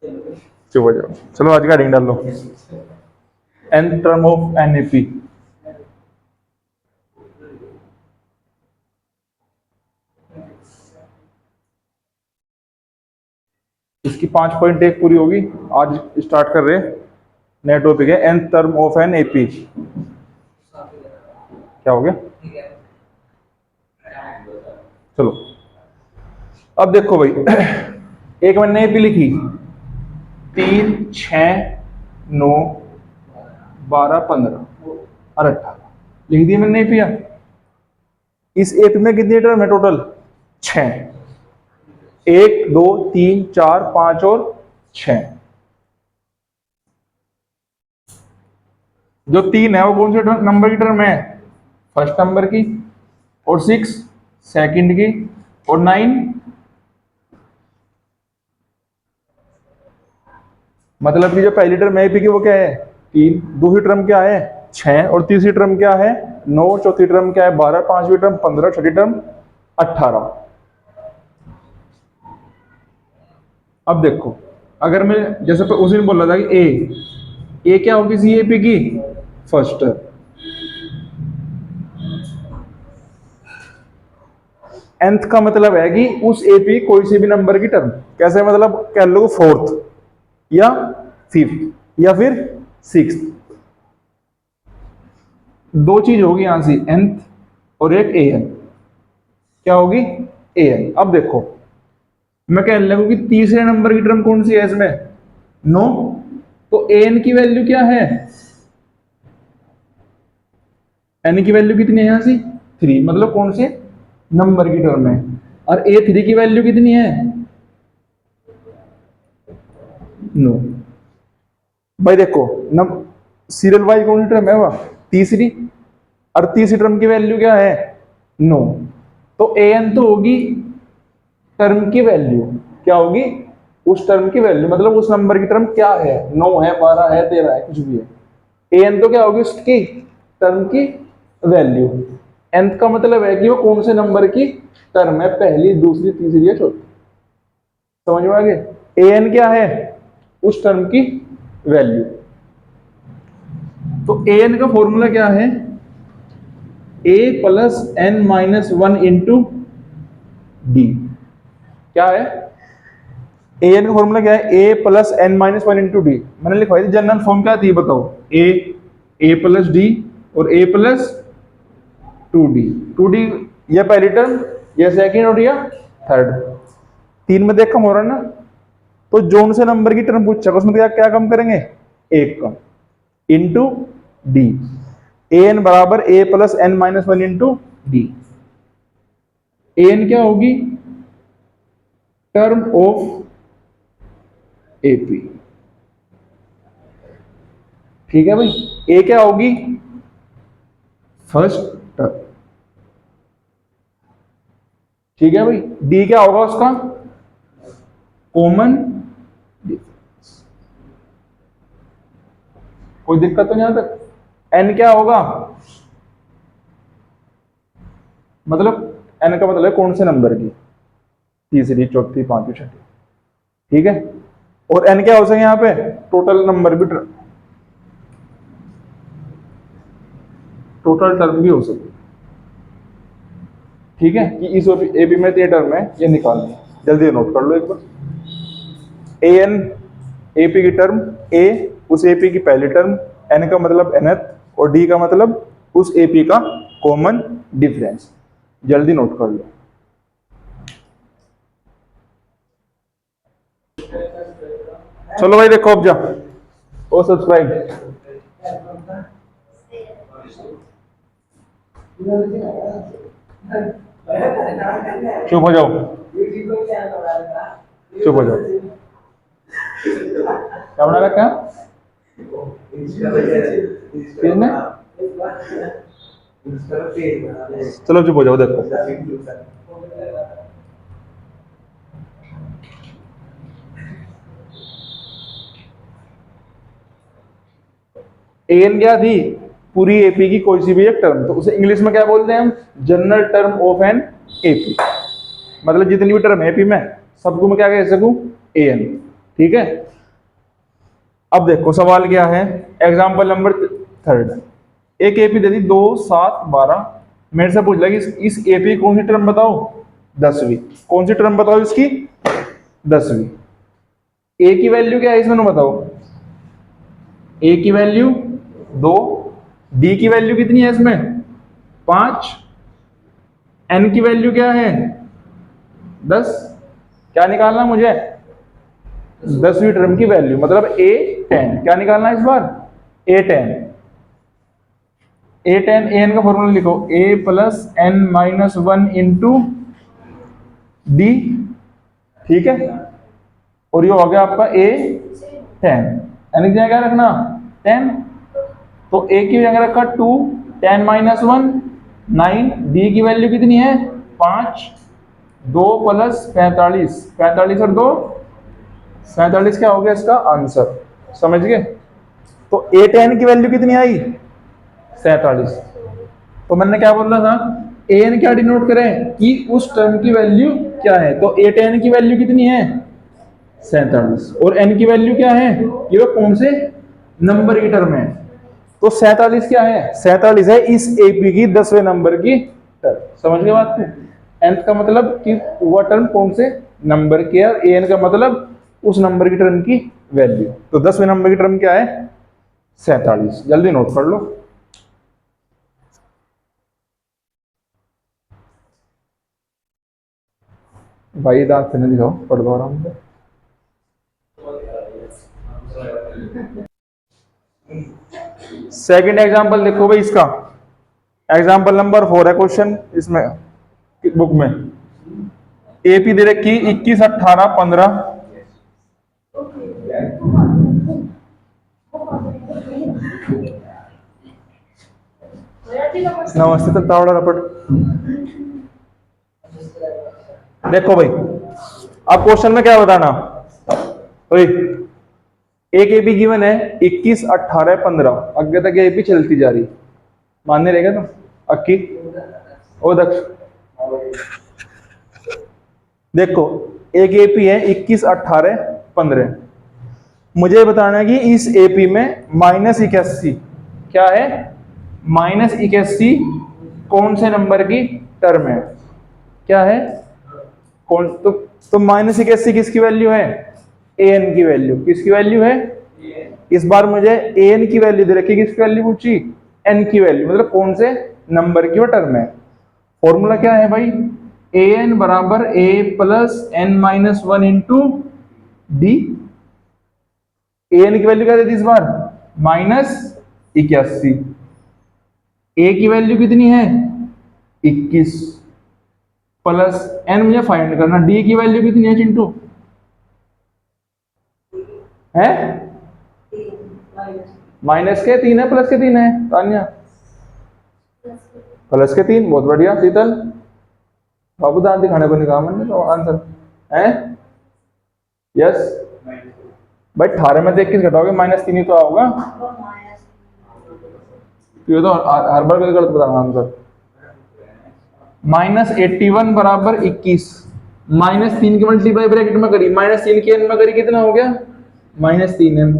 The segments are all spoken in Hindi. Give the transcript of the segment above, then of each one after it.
चुप हो जाओ, चलो आज का हेडिंग डाल लो, nth टर्म ऑफ एनएपी। इसकी 5.1 पूरी होगी। आज स्टार्ट कर रहे हैं, नया टॉपिक है nth term of an AP. क्या हो गया? चलो अब देखो भाई, एक मैंने एपी लिखी 3, 6, 9, 12, 15 और 18 लिख दी मैंने एपी। इस एपी में कितनी टर्म है टोटल? 6। 1, 2, 3, 4, 5 और 6। जो 3 है वो कौन से नंबर की टर्म है? फर्स्ट नंबर की, और 6 सेकंड की, और 9 मतलब कि जो पहली टर्म है एपी की वो क्या है? 3। दूसरी टर्म क्या है? 6। और तीसरी टर्म क्या है? 9। चौथी टर्म क्या है? 12। पांचवी टर्म 15। छठी टर्म 18। अब देखो, अगर मैं जैसे उस दिन बोल रहा था कि ए क्या होगी सी एपी की? First term. nth का मतलब है कि उस एपी कोई से भी नंबर की टर्म। कैसे मतलब? कह लो फोर्थ या फिफ्थ या फिर सिक्स्थ। दो चीज होगी यहां से, nth और एक an। क्या होगी? an। अब देखो, मैं कह लगू कि तीसरे नंबर की टर्म कौन सी है इसमें? 9। तो an की वैल्यू क्या है? n की वैल्यू कितनी है यहां से? 3। मतलब कौन से नंबर की टर्म है? और a3 की वैल्यू कितनी है? 9। भाई देखो, सीरियल वाइज कौन सी टर्म है वह? तीसरी। और तीसरी टर्म की वैल्यू क्या है? 9। तो an तो होगी टर्म की वैल्यू। क्या होगी? उस टर्म की वैल्यू, मतलब उस नंबर की टर्म क्या है? 9 है, 12 है, 13 है, कुछ भी है। an तो क्या होगी उसकी टर्म की वैल्यू। nth का मतलब है कि वो कौन से नंबर की टर्म है, पहली, दूसरी, तीसरी या चौथी। समझ में आ गया? an क्या है? उस टर्म की वैल्यू। तो an का फॉर्मूला क्या है? a plus n minus 1 into D. क्या है? an का फॉर्मूला क्या है? a plus n minus 1 into D. मैंने लिखवाई थी, जनरल फॉर्म क्या थी बताओ? a प्लस डी और a प्लस 2d। 2d या पहली टर्म या सेकंड और या थर्ड। 3 में देख कम हो रहा है ना, तो जोन से नंबर की टर्म पूछा उसमें क्या क्या कम करेंगे? एक कम इंटू डी। an बराबर a plus n minus 1 into D. an क्या होगी? Term of AP. ठीक है भाई, ए क्या होगी? First term. ठीक है भाई, डी क्या होगा उसका? Common difference. कोई दिक्कत तो नहीं यहां तक? एन क्या होगा? मतलब एन का मतलब है कौन से नंबर की, तीसरी, चौथी, पांचवी, छठी। ठीक है, और एन क्या हो सके यहां पे? टोटल नंबर भी, टोटल टर्म भी हो सके। ठीक है, कि इस एपी में ये टर्म है, ये निकालनी है। जल्दी नोट कर लो एक बार। ए एन एपी की टर्म, ए उस एपी की पहली टर्म, एन का मतलब nth और डी का मतलब उस एपी का कॉमन डिफरेंस। जल्दी नोट कर लो। चलो भाई देखो अब जा, ओ सब्सक्राइब। चुप हो जाओ, चुप हो जाओ। क्या बना रखा है? किसने? चलो चुप हो जाओ। देखो, एन क्या थी? पूरी एपी की कोई सी भी एक टर्म, तो उसे इंग्लिश में क्या बोलते हैं हम? General term of an AP. मतलब जितनी भी टर्म है एपी में, सबको मैं क्या कह सकूं? एन। ठीक है। अब देखो सवाल क्या है, एग्जाम्पल नंबर 3। एक एपी दे दी 2, 7, 12। मेरे से पूछ लगी इस एपी कौन सी टर्म बताओ, 10वीं। कौन सी टर्म बताओ इसकी, 10वीं। ए की वैल्यू क्या है इसमें बताओ, ए की वैल्यू 2, डी की वैल्यू कितनी है इसमें 5, एन की वैल्यू क्या है 10। क्या निकालना मुझे, 10वीं टर्म की वैल्यू, मतलब A10। क्या निकालना है इस बार, A10। A10 एन का फॉर्मूला लिखो, A plus N minus 1 into D, ठीक है। और ये हो गया आपका A10, एन की जगह क्या रखना 10, तो A की जगह रखा 2, 10 माइनस 1 9, डी की वैल्यू कितनी है 5, 2 प्लस 45, 45 और 2 47, क्या हो गया इसका आंसर, समझ गए। तो A10 की वैल्यू कितनी आई 47। तो मैंने क्या बोला था, an क्या डिनोट करें कि उस टर्म की वैल्यू क्या है, तो A10 की वैल्यू कितनी है 47, और n की वैल्यू क्या है, ये कौन से नंबर की टर्म है, तो 47 क्या है, 47 है इस एपी की 10वें नंबर की टर्म। समझ गए बात को, nth का मतलब कि वह टर्म कौन से नंबर की है, और an का मतलब उस नंबर की टर्म की वैल्यू। तो 10वें नंबर की टर्म क्या है 47, जल्दी नोट कर लो। भाई दांत से नहीं दिखाओ, पढ़ दो आराम से। सेकंड एग्जांपल देखो भाई इसका, एग्जांपल नंबर 4 है क्वेश्चन इसमें बुक में। एपी दे रखी 21, 18, 15। नमस्ते तब तावड़ा रपट। देखो भाई अब क्वेश्चन में क्या बताना, भाई एक एपी गिवन है 21, 18, 15, आगे तक एपी चलती जा रही, मानने रहेगा तुम अक्की ओ दक्ष। देखो एक एपी है 21, 18, 15, मुझे बताना है कि इस एपी में -81 क्या है, -81 कौन से नंबर की टर्म है, क्या है कौन, तो -81 किसकी वैल्यू है, an की वैल्यू, किसकी वैल्यू है, इस बार मुझे an की वैल्यू दे रखी, किसकी वैल्यू पूछी, n की वैल्यू, मतलब कौन से नंबर की वो टर्म है। फॉर्मूला क्या है भाई, an बराबर a plus n minus 1 into D. an की वैल्यू क्या देती इस बार -81, a की वैल्यू कितनी है 21, प्लस n मुझे फाइंड करना, d की वैल्यू कितनी है चिंटू, है माइनस के 3 है प्लस के 3 है तान्या, प्लस के 3, बहुत बढ़िया शीतल, बाबू दांत दिखाने को नहीं कहा मैंने, तो आंसर है यस भाई। 18 में से 21 घटाओगे -3 ही तो आओगा, ये तो हर बार गलत बताना आंसर। -81 बराबर 21, -3 की मल्टीप्लाई ब्रैकेट में करी, -3 की n में करी, कितना हो गया -3n,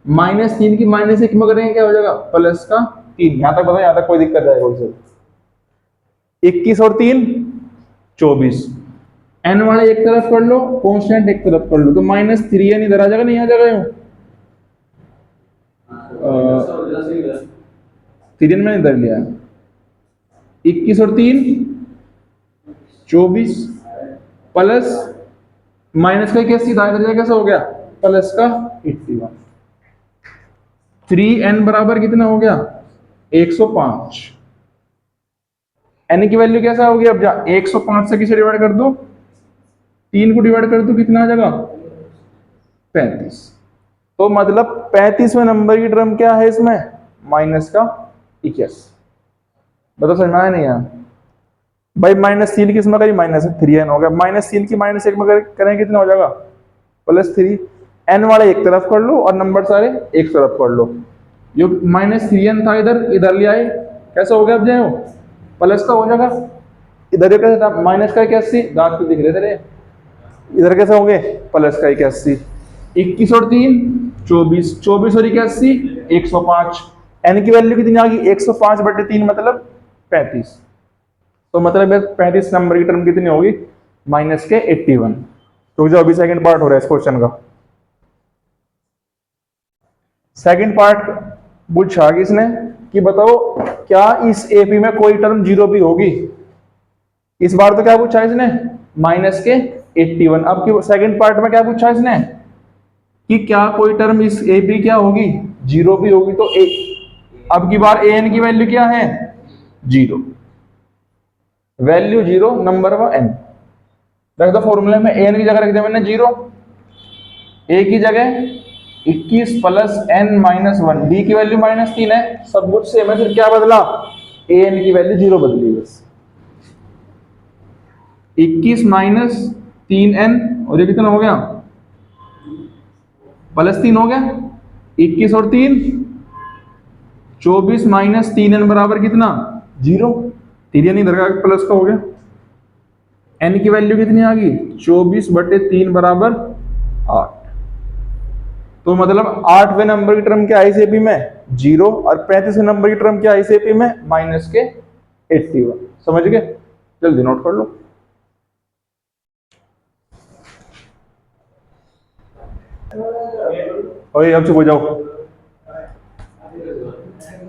-3 की -1 में करेंगे क्या हो जाएगा प्लस का 3। यहां तक बताओ, यहां तक कोई दिक्कत जाएगा उसे, 21 और 3 24, n वाले एक तरफ कर लो, कांस्टेंट एक तरफ कर लो, तो -3n इधर आ जाएगा, नहीं आ जाएगा, 3n मैंने इधर लिया, 21 और 3 24, प्लस माइनस का 81 था, इधर कैसे हो गया प्लस का 81, 3n बराबर कितना हो गया 105। n की वैल्यू कैसा होगी, अब जा 105 से किसे डिवाइड कर दो, 3 को डिवाइड कर दो, कितना आ जाएगा 35। तो मतलब 35वें नंबर की टर्म क्या है इसमें माइनस का 21। बताओ समझ में आया नहीं यार भाई, -3 किस में करी -3n हो गया, -3 की -1 में करें कितना हो जाएगा +3, n वाले एक तरफ कर लो और नंबर सारे एक तरफ कर लो, जो -3n था इधर ले आए, कैसा हो गया, अब जाए प्लस का हो जाएगा, इधर कैसे था माइनस का 81, दांत तो दिख रहे थे, इधर कैसे हो गए प्लस का 81, 21 और 3 24, 24 और 81 105। एन की वैल्यू कितनी आ गई 105 बटे 3 मतलब 35। तो मतलब 35 नंबर की टर्म कितनी होगी माइनस के 81। तो जो अभी सेकंड पार्ट हो रहा है इस क्वेश्चन का, सेकंड पार्ट पूछा कि इसने कि बताओ क्या इस एपी में कोई टर्म जीरो भी होगी। इस बार तो क्या पूछा इसने माइनस के 81। अब की सेकंड पार्ट में क्या पूछा इसने कि क्या कोई टर्म इस एपी क्या होगी जीरो भी होगी। तो अब की बार एन की वैल्यू क्या है जीरो, वैल्यू जीरो, नंबर व एन। रख दो फॉर्मूले में, एन की जगह रख दिया मैंने जीरो, ए की जगह 21 प्लस एन माइनस 1, डी की वैल्यू माइनस 3 है, सब कुछ सेम है, फिर क्या बदला ए एन की वैल्यू जीरो बदली बस। 21 माइनस 3n और ये कितना हो गया प्लस 3 हो गया, 21 और 3 24 माइनस 3n बराबर कितना जीरो, तीन इधर का प्लस का हो गया। n की वैल्यू कितनी आ गई 24 बटे 3 बराबर 8। तो मतलब 8वें नंबर की टर्म क्या है इस एपी में जीरो, और 35वें नंबर की टर्म क्या है इस एपी में माइनस के 81। समझ गए, जल्दी नोट कर लो। ओए अब चुप हो जाओ।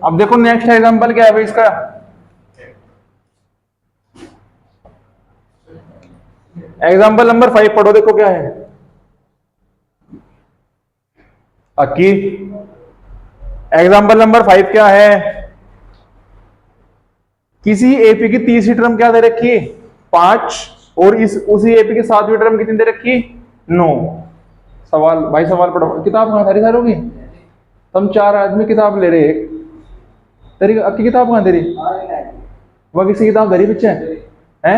अब देखो नेक्स्ट एग्जांपल क्या है भाई इसका, एग्जांपल नंबर 5 पढ़ो, देखो क्या है। अक्की एग्जांपल नंबर 5 क्या है, किसी एपी की तीसरी टर्म क्या दे रखी 5 और इस उसी एपी की सातवीं टर्म कितनी दे रखी 9। सवाल भाई सवाल पढ़ो, किताब कहां सारी होगी, हम 4 आदमी किताब ले रहे, तेरी अक्की किताब कहां तेरी, वह किसी किताब धरी पीछे है,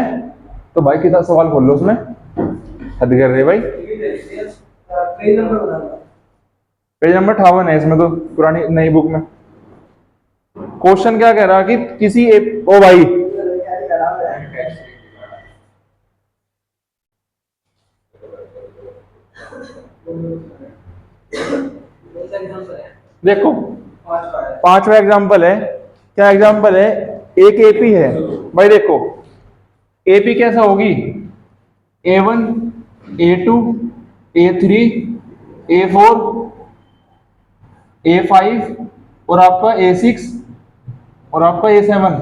तो भाई किताब सवाल खोल लो उसमें, हद कर रहे भाई। पेज नंबर 58 है इसमें, तो पुरानी नई बुक में क्वेश्चन क्या कह रहा कि किसी एक ओ भाई देखो 5वां एग्जांपल है, क्या एग्जांपल है, एक एपी है भाई। देखो एपी कैसा होगी A1 A2 A3 A4 A5 और आपका A6 और आपका A7।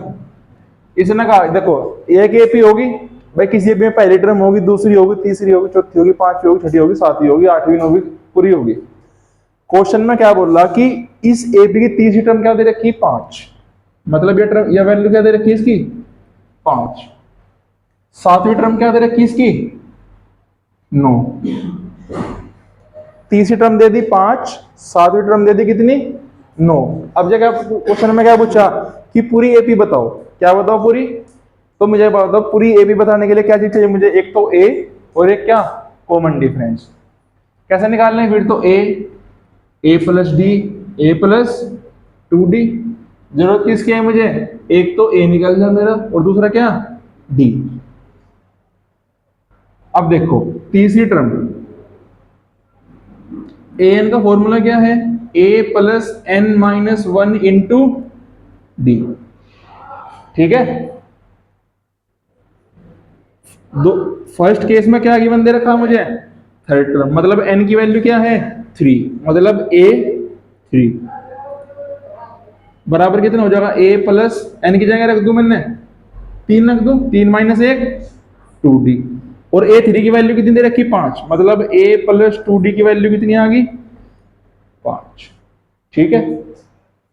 इसने कहा देखो एक एपी होगी भाई, किसी एपी में पहली टर्म होगी, दूसरी होगी, तीसरी होगी, चौथी होगी, पांचवी होगी, छठी होगी, सातवीं होगी, आठवीं होगी, पूरी होगी। क्वेश्चन में क्या बोल रहा कि इस एपी की तीसरी टर्म क्या दे रखी 5, मतलब ये टर्म या वैल्यू क्या दे रखी इसकी 5। सातवीं टर्म क्या दे रखी इसकी 9। तीसरी टर्म दे दी 5, सातवीं टर्म दे दी कितनी 9। अब जगह क्वेश्चन में क्या पूछा कि पूरी एपी बताओ, क्या बताओ पूरी, तो मुझे बताओ पूरी एपी बताने के लिए क्या चीज चाहिए मुझे, एक तो ए और एक क्या कॉमन डिफरेंस। कैसे निकालना है फिर, तो A plus D A plus 2d। जरूरत किसकी है मुझे, एक तो ए निकल जाए मेरा और दूसरा क्या डी। अब देखो तीसरी टर्म ए एन का फॉर्मूला क्या है A plus N minus 1 into D, ठीक है। दो फर्स्ट केस में क्या गिवन दे रखा मुझे थर्ड टर्म, मतलब एन की वैल्यू क्या है 3, मतलब ए 3 बराबर कितना हो जाएगा ए प्लस एन की जगह रख दूं मैंने 3 रख दूं, 3 माइनस 1 2d, और ए 3 की वैल्यू कितनी दे रखी 5, मतलब a प्लस 2d की वैल्यू कितनी आ गई 5, ठीक है।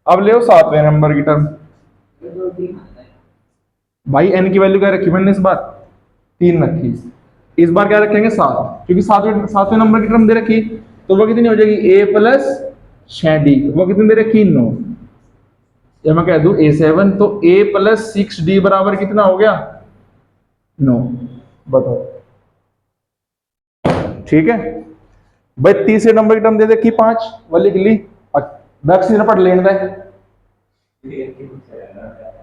अब ले 7वें नंबर की टर्म, भाई n की वैल्यू क्या रखी मैंने इस बार 3 रखी, इस बार क्या रखेंगे 7, क्योंकि सातवें नंबर की टर्म दे रखी, तो वो कितनी हो जाएगी a प्लस 6d, वो कितनी दे रखी 9, या मैं कह दूं A7, तो a प्लस 6d बराबर कितना हो गया 9, बताओ, ठीक है भाई। तीसरे नंबर की टर्म दे देखी 5, वो लिख ली, बैक्स ने पढ़ लेने दे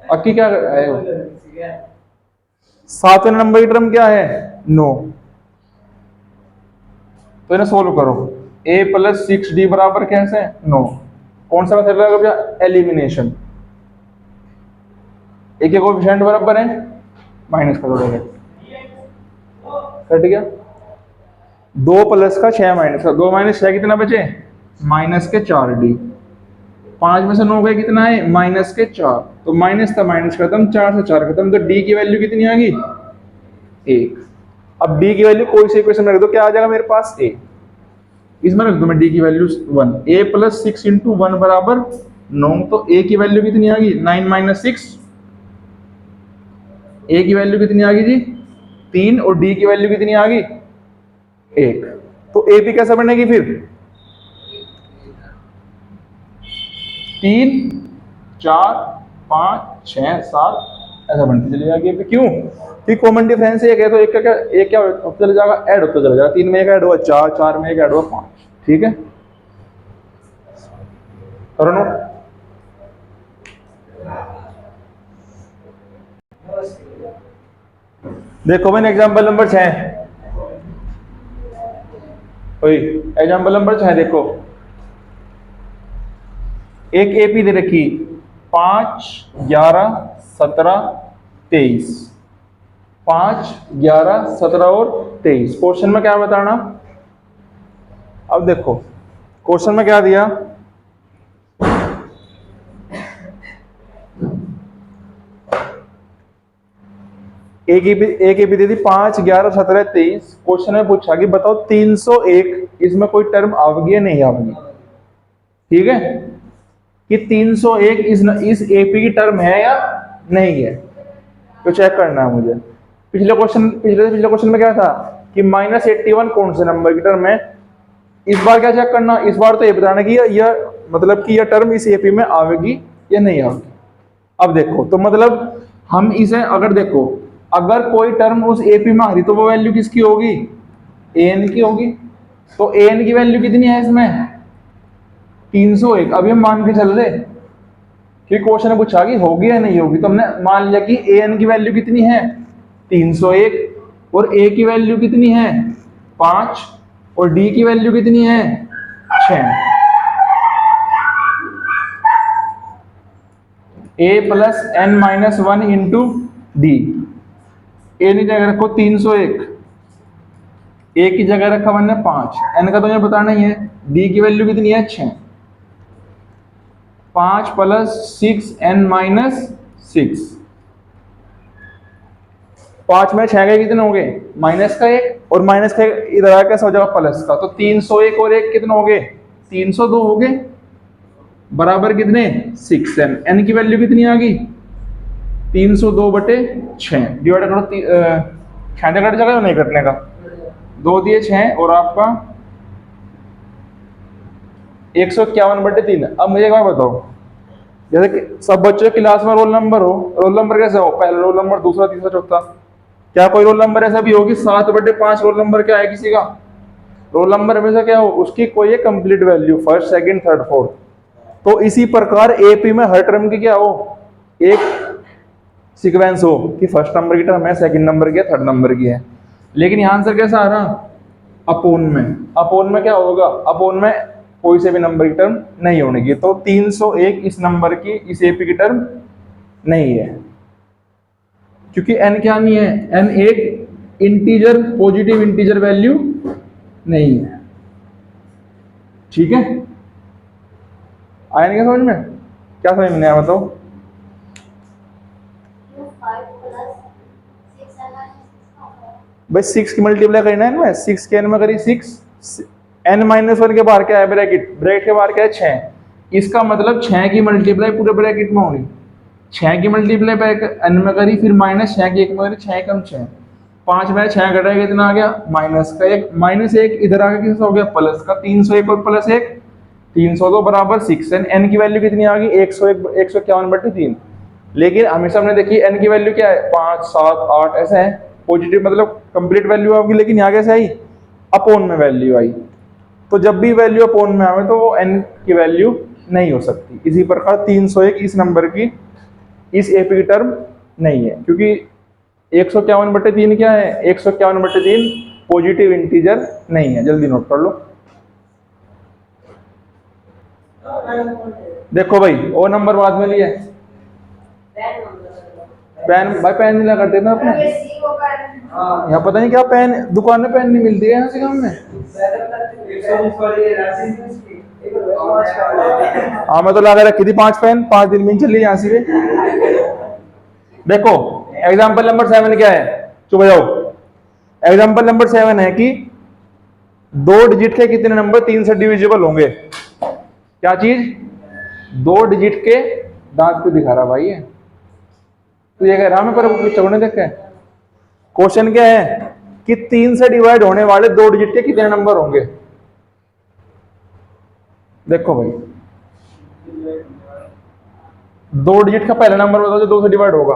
अक्की क्या है, सातवें नंबर की टर्म क्या है 9, तो इन्हें सोल्व करो, ए प्लस 6d बराबर कैसे है 9। कौन सा मेथड रहेगा भैया, एलिमिनेशन। एक कोएफिशिएंट बराबर है, माइनस कर दो, कट गया। 2 प्लस का 6 माइनस का 2 माइनस 6 कितना बचे, माइनस के 4d। 5 में से 9 गए कितना है, माइनस के 4। तो माइनस था माइनस खत्म, 4 से 4 खत्म, तो d की वैल्यू कितनी आ गई 1। अब d की वैल्यू कोई से इक्वेशन में रख दो, क्या आ जाएगा मेरे पास a। इसमें रख दो मैं d की वैल्यू 1, a प्लस 6 इंटू 1 बराबर 9। तो a की वैल्यू कितनी आ गई 9 माइनस 6, a की वैल्यू कितनी आ गई जी 3, और d की वैल्यू कितनी आ गई 1। तो a p कैसे बनेगी फिर 3 4 5 6 7 ऐसा बनती चली जाएगी AP। क्यों, कि कॉमन डिफरेंस एक है, तो एक का क्या, एक क्या होता चला जाएगा, ऐड होता चला जाएगा। 3 में एक ऐड हुआ 4, 4 में एक ऐड हुआ 5। ठीक है, करो नोट। देखो मैंने एग्जांपल नंबर 6, एग्जांपल नंबर 6 देखो, एक AP दे रखी 5 11 17 23, 5 11 17 और 23। क्वेश्चन में क्या बताना, अब देखो क्वेश्चन में क्या दिया, एक ही दे दी 5 11 17 23। क्वेश्चन में पूछा कि बताओ 301 इसमें कोई टर्म आवेगी या नहीं आवेगी। ठीक है, कि 301 इस AP की टर्म है या नहीं है, तो चेक करना है मुझे। पिछले क्वेश्चन में क्या था कि -81 कौन से नंबर की टर्म है। इस बार क्या चेक करना, इस बार तो ये बताना कि यह मतलब कि यह टर्म इस AP में आवेगी या नहीं आवेगी। अब देखो, तो मतलब हम इसे अगर देखो, अगर कोई टर्म उस AP में आ रही तो वो वैल्यू किसकी होगी, an की होगी। तो an की वैल्यू कितनी है इसमें 301। अभी हम मान के चल रहे कि क्वेश्चन ने पूछा कि होगी या नहीं होगी, तो हमने मान लिया कि an की वैल्यू कितनी है 301, और a की वैल्यू कितनी है 5, और d की वैल्यू कितनी है 6। a plus n minus 1 into D. a की जगह रखो 301, a की जगह रखा मैंने 5, n का तो मुझे बताना ही है। d की वैल्यू कितनी है 6, 5 प्लस 6 n माइनस 6। 5 में 6 के कितने हो गए, माइनस का 1, और माइनस का इधर आ कैसा हो जाएगा प्लस का। तो 301 और 1 कितने हो गए 302 हो गए, बराबर कितने 6n। n की वैल्यू कितनी आ गई 302 बटे 6। डिवाइड करो, 6 कट जाएगा नहीं कटने का, 2 दिए 6, और आपका 151 बटे 3। अब मुझे एक बात बताओ, जैसे कि सब बच्चों की क्लास में रोल नंबर हो, रोल नंबर कैसे हो, पहला रोल नंबर, दूसरा, तीसरा, चौथा। क्या कोई रोल नंबर ऐसा भी हो कि 7 बटे 5 रोल नंबर क्या है किसी का। रोल नंबर हमेशा क्या हो, उसकी कोई complete value, first second third fourth. तो इसी प्रकार AP में हर टर्म की क्या हो, एक सीक्वेंस हो कि फर्स्ट नंबर की टर्म है, सेकंड नंबर की है, थर्ड नंबर की है। लेकिन यहाँ आंसर कैसा आ रहा, अपोन में। अपोन में क्या होगा, अपोन में कोई से भी नंबर की टर्म नहीं होने की। तो 301 इस नंबर की, इस AP की टर्म नहीं है, क्योंकि n क्या नहीं है, n एक इंटीजर, पॉजिटिव इंटीजर वैल्यू नहीं है। ठीक है, आया नहीं क्या समझ में, क्या समझ में आया बताओ। भाई 6 की मल्टीप्लाई करना है ना, 6 के n में करी 6, n माइनस 1 के बाहर क्या है, ब्रैकेट, ब्रैकेट के बाहर क्या है 6। इसका मतलब 6 की मल्टीप्लाई पूरे ब्रैकेट में होगी। 6 की मल्टीप्लाई n में करी, फिर माइनस 6 की 1 में करी, 6 कम 6, 5 में 6 घटाएगा कितना आ गया माइनस का 1, माइनस 1 इधर आ गया कितना हो गया प्लस का, 301 और प्लस 1 302 बराबर 6। n की वैल्यू कितनी आ गई 151 बटे 3। लेकिन हमेशा हमने देखी n की वैल्यू क्या है 5 7 8 ऐसा है, पॉजिटिव मतलब कंप्लीट वैल्यू आपकी। लेकिन यहाँ कैसे आई, अपोन में वैल्यू आई। तो जब भी वैल्यू अपोन में आवे तो वो n की वैल्यू नहीं हो सकती। इसी प्रकार 301 इस नंबर की, इस AP की टर्म नहीं है, क्योंकि 151 बटे 3 क्या है, 151 बटे 3 पॉजिटिव इंटीजर नहीं है। जल्दी नोट कर लो। देखो भाई वो नंबर बाद में लिया है। पेन भाई पेन नहीं लगा देना अपने। यहाँ पता नहीं क्या पेन दुकान में पेन नहीं मिलती है यहाँ से काम में। हाँ मैं तो लगा रखी थी 5 पेन, 5 दिन में चली यहाँ से। देखो एग्जाम्पल नंबर 7 क्या है, चुप जाओ। एग्जाम्पल नंबर 7 है कि 2 डिजिट के कितने नंबर 3 से डिविजिबल होंगे। क्या चीज? 2 डिजिट के दांत पे दिखा रहा भाई है, तो ये कह रहा मैं पर चौने देखे। क्वेश्चन क्या है कि 3 से डिवाइड होने वाले 2 डिजिट के कितने नंबर होंगे। देखो भाई 2 डिजिट का पहला नंबर बताओ जो 2 से डिवाइड होगा।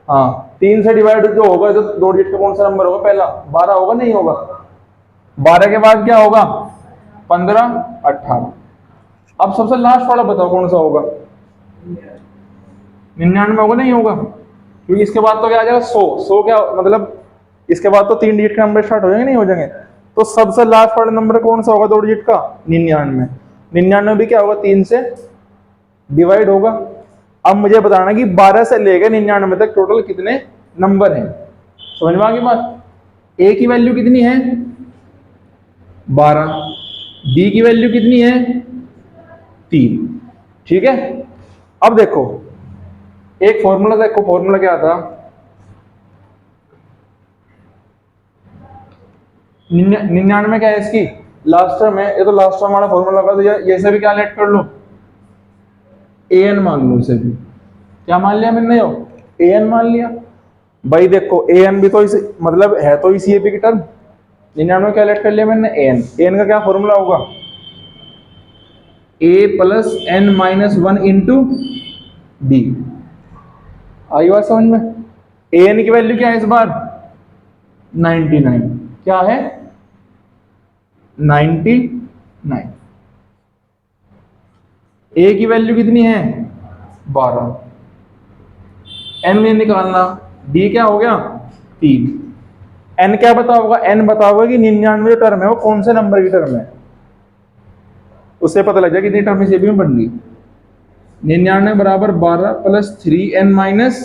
हाँ 3 से डिवाइड जो होगा तो 2 डिजिट का कौन सा नंबर होगा पहला? 12 होगा नहीं होगा? 12 के बाद क्या होगा? 15, 18। अब सबसे लास्ट वाला बताओ कौन सा होगा? 99 होगा नहीं होगा? क्योंकि इसके बाद तो क्या आ जाएगा 100 क्या मतलब इसके बाद तो 3 डिजिट के नंबर स्टार्ट हो जाएंगे नहीं हो जाएंगे। तो सबसे लास्ट वाला नंबर कौन सा होगा 2 डिजिट का? 99। 99 भी क्या होगा 3 से डिवाइड होगा। अब मुझे बताना कि 12 से लेकर 99 तक टोटल कितने नंबर हैं। समझ में आ गई बात? ए की वैल्यू कितनी है? 12। बी की वैल्यू कितनी है? 3। ठीक है। अब देखो एक फॉर्मूला देखो, फॉर्मूला क्या था? 99 क्या है इसकी लास्ट टर्म है, ये तो लास्ट टर्म वाला फॉर्मूला लगा, तो ये से भी क्या लेट कर लो? an मान लो। इसे भी क्या मान लिया मैंने? an मान लिया भाई। देखो an भी तो इस मतलब है तो इसी AP की टर्म। 99 क्या लेट कर लिया मैंने? an का क्या फॉर्मूला होगा? a plus n minus 1 into D. आई बात समझ में? an की वैल्यू क्या है इस बार? 99। क्या है? 99। a की वैल्यू कितनी है? 12। n में निकालना, d क्या हो गया? 3। n क्या बता होगा? n बता होगा कि 99 जो टर्म है वो कौन से नंबर की टर्म है। उससे पता लग जाए कितनी टर्म इस में बन गई। 99 बराबर 12 प्लस 3n माइनस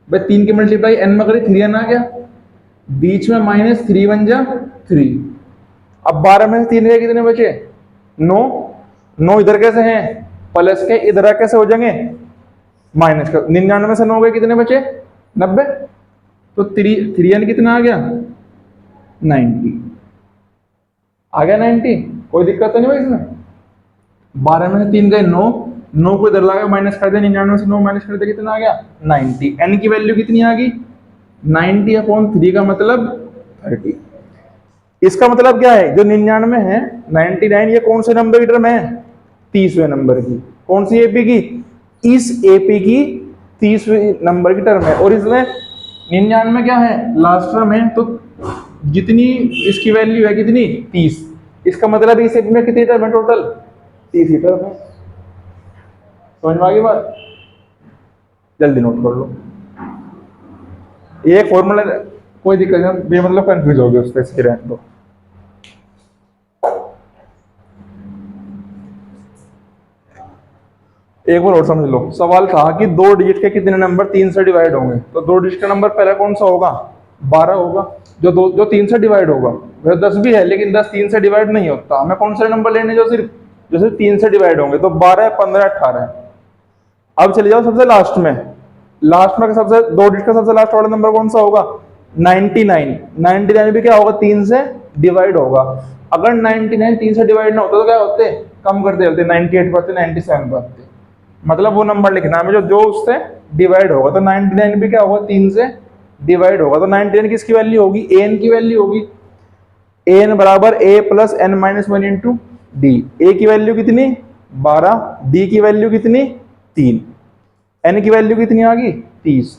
3 की मल्टीप्लाई n में करी 3n आ गया, बीच में माइनस 3 बन जा 3। अब 12 में से 3 के कितने बचे? 9। 9 इधर कैसे हैं? प्लस के इधर कैसे हो जाएंगे? माइनस का। 99 में से 9 के कितने बचे? 90। तो 3n कितना आ गया? 90 आ गया। 90 कोई दिक्कत तो नहीं भाई इसमें? 12 में से 3 गए 9, 9 को इधर लगा माइनस कर दिया, 99 से 9 माइनस कर दिया, कितना आ गया? 90। n की वैल्यू कितनी आ गई? 90/3 का मतलब 30। इसका मतलब क्या है? जो 99 है 99 ये कौन से नंबर की टर्म है? 30वें नंबर की। कौन सी AP की? इस AP की 30वें नंबर की टर्म है। और इसमें 99 क्या है? लास्ट टर्म है, तो जितनी इसकी वैल्यू है कितनी? 30। इसका मतलब इस AP में कितनी टर्म है टोटल? 30 ही टर्म है। समझ में आ गई बात? जल्दी नोट कर लो। ये फॉर्मूला कोई दिक्कत नहीं, बेमतलब कंफ्यूज हो गए उस पर, इसकी रहने दो। एक बार और समझ लो। सवाल था कि 2 डिजिट के कितने नंबर 3 से डिवाइड होंगे। तो 2 डिजिट का नंबर पहला कौन सा होगा? 12 होगा। जो 3 से डिवाइड होगा। वह 10 भी है लेकिन 10 3 से डिवाइड नहीं होता। हमें कौन से नंबर लेने जो सिर्फ 3 से डिवाइड होंगे। तो 12, 15, 18। अब चले जाओ सबसे लास्ट में। लास्ट में सबसे 2 डिजिट का सबसे लास्ट वाला नंबर कौन सा होगा? 99। 99 भी क्या होगा? 3 से डिवाइड होगा। अगर 99 3 से डिवाइड ना होता तो क्या होते? कम करते चलते, 98 बढ़ते, 97 बढ़ते। मतलब वो नंबर लिखना है जो उससे डिवाइड होगा। तो 99 भी क्या होगा? 3 से डिवाइड होगा। तो 99 किसकी वैल्यू होगी? an की वैल्यू होगी। an बराबर a plus n minus 1 into D. a की वैल्यू कितनी? 12। d की वैल्यू कितनी? 3। n की वैल्यू कितनी आ गई? 30।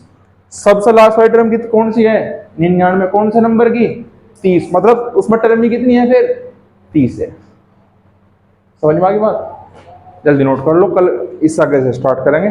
सबसे लास्ट वाली टर्म कौन सी है? 99। कौन से नंबर की? 30। मतलब उसमें टर्म ही कितनी है फिर? 30 है। समझ में आ गई बात? जल्दी नोट कर लो, कल इस आगे से स्टार्ट करेंगे।